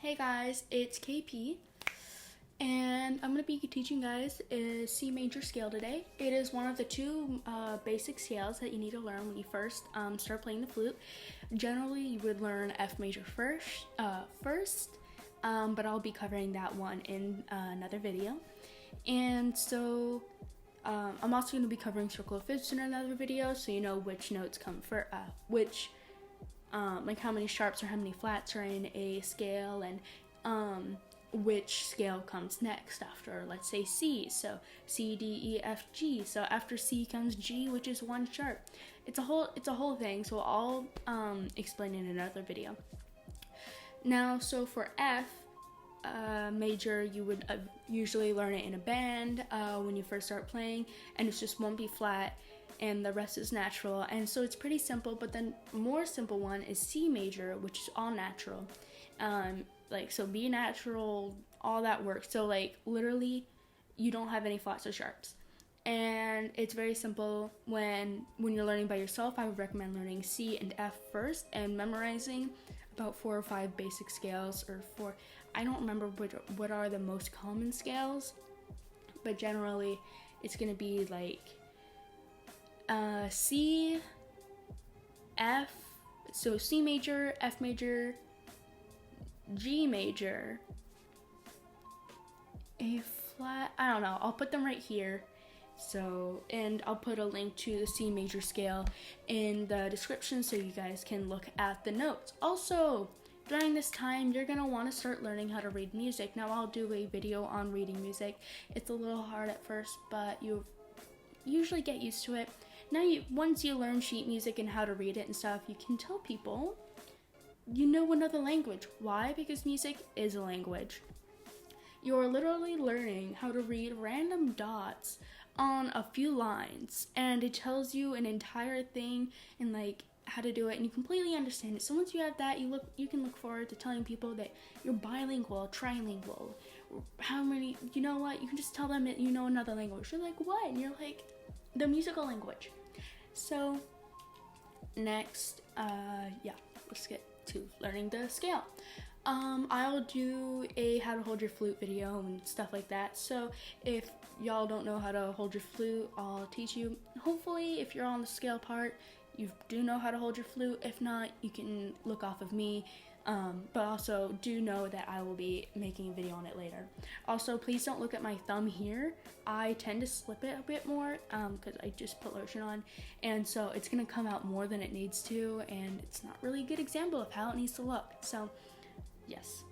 Hey guys, it's KP, and I'm going to be teaching you guys a C major scale today. It is one of the two basic scales that you need to learn when you first start playing the flute. Generally, you would learn F major first, but I'll be covering that one in another video. And so I'm also going to be covering circle of fifths in another video, so you know which notes come first, like how many sharps or how many flats are in a scale, and which scale comes next after, let's say, C. So C, D, E, F, G. So after C comes G, which is one sharp. It's a whole thing, so I'll explain in another video. Now, so for F major, you would usually learn it in a band when you first start playing, and it's just one B flat and the rest is natural, and so it's pretty simple. But then more simple one is C major, which is all natural, so B natural, all that works. So like literally you don't have any flats or sharps, and it's very simple. When you're learning by yourself, I would recommend learning C and F first and memorizing about 4 or 5 basic scales, or 4, I don't remember what are the most common scales, but generally it's gonna be like C, F, so C major, F major, G major, A flat, I don't know, I'll put them right here. So, and I'll put a link to the C major scale in the description so you guys can look at the notes. Also, during this time, you're gonna want to start learning how to read music. Now, I'll do a video on reading music. It's a little hard at first, but you usually get used to it. Now, once you learn sheet music and how to read it and stuff, you can tell people you know another language. Why? Because music is a language. You're literally learning how to read random dots on a few lines, and it tells you an entire thing and like how to do it, and you completely understand it. So once you have that, you can look forward to telling people that you're bilingual, trilingual, how many, you know what, you can just tell them that you know another language. They're like, what? And you're like, the musical language. So next, let's get to learning the scale. I'll do a how to hold your flute video and stuff like that. So if y'all don't know how to hold your flute, I'll teach you. Hopefully, if you're on the scale part, you do know how to hold your flute. If not, you can look off of me. But also do know that I will be making a video on it later. Also, please don't look at my thumb here. I tend to slip it a bit more because I just put lotion on, and so it's gonna come out more than it needs to, and it's not really a good example of how it needs to look. So yes,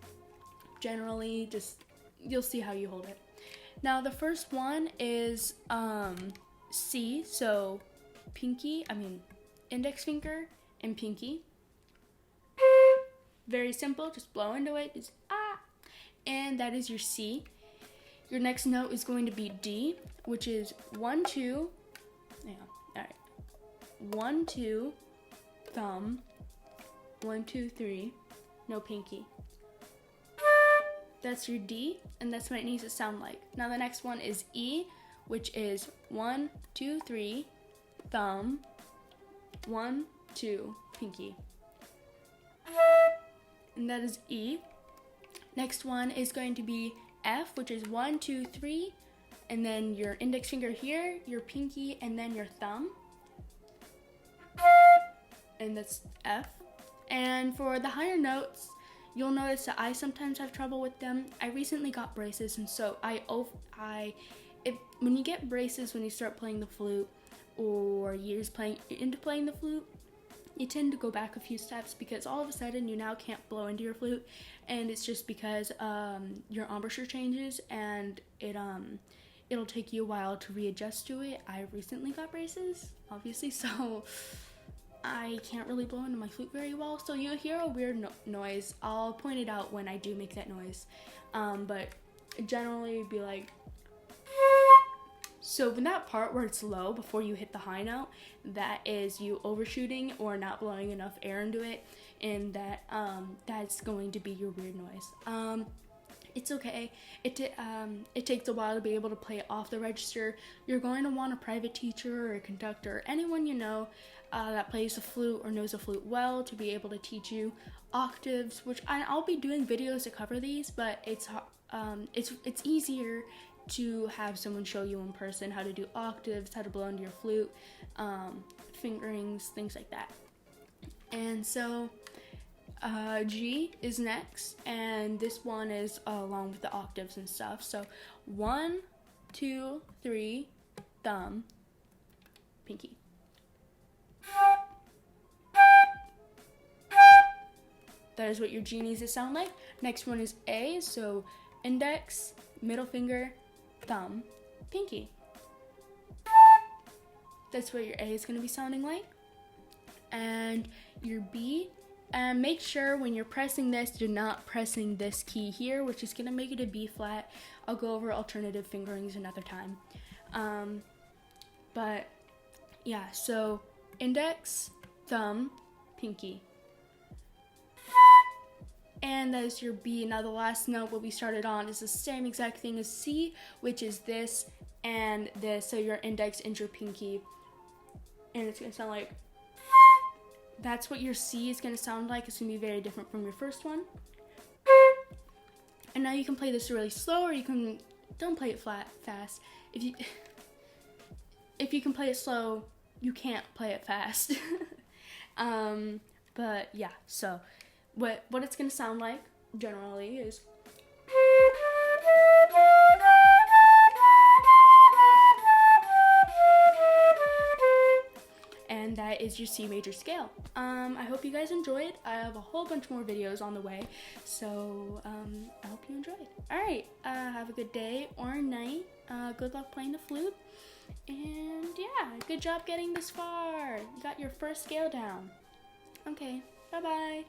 generally just you'll see how you hold it. Now the first one is C, so index finger and pinky. Very simple, just blow into it, just and that is your C. Your next note is going to be D, which is 1, 2, alright, 1, 2, thumb, 1, 2, 3, no pinky. That's your D, and that's what it needs to sound like. Now the next one is E, which is 1, 2, 3, thumb, 1, 2, pinky. And that is E. Next one is going to be F, which is 1, 2, 3, and then your index finger here, your pinky, and then your thumb. And that's F. And for the higher notes, you'll notice that I sometimes have trouble with them. I recently got braces, and so when you get braces when you start playing the flute, or you're just playing the flute, you tend to go back a few steps because all of a sudden you now can't blow into your flute, and it's just because your embouchure changes, and it'll take you a while to readjust to it. I recently got braces, obviously, so I can't really blow into my flute very well, so you'll hear a weird noise. I'll point it out when I do make that noise, but generally it'd be like. So in that part where it's low before you hit the high note, that is you overshooting or not blowing enough air into it, and that's going to be your weird noise. It's okay. It takes a while to be able to play it off the register. You're going to want a private teacher or a conductor, anyone you know, that plays the flute or knows the flute well to be able to teach you octaves, which I'll be doing videos to cover these, but it's easier to have someone show you in person how to do octaves, how to blow into your flute, fingerings, things like that. And so G is next, and this one is along with the octaves and stuff. So 1, 2, 3, thumb, pinky. That is what your G needs to sound like. Next one is A, so index, middle finger, thumb, pinky. That's what your A is going to be sounding like. And your B, and make sure when you're pressing this, you're not pressing this key here, which is going to make it a B flat. I'll go over alternative fingerings another time. But yeah, so index, thumb, pinky. And that is your B. Now the last note what we started on is the same exact thing as C, which is this and this. So your index and your pinky. And it's going to sound like, that's what your C is going to sound like. It's going to be very different from your first one. And now you can play this really slow, or you can, don't play it fast. If you can play it slow, you can't play it fast. But yeah, so what it's going to sound like generally is, and that is your C major scale. I hope you guys enjoyed. I have a whole bunch more videos on the way, so I hope you enjoyed. Alright, have a good day or night. Good luck playing the flute. And yeah, good job getting this far. You got your first scale down. Okay, bye-bye.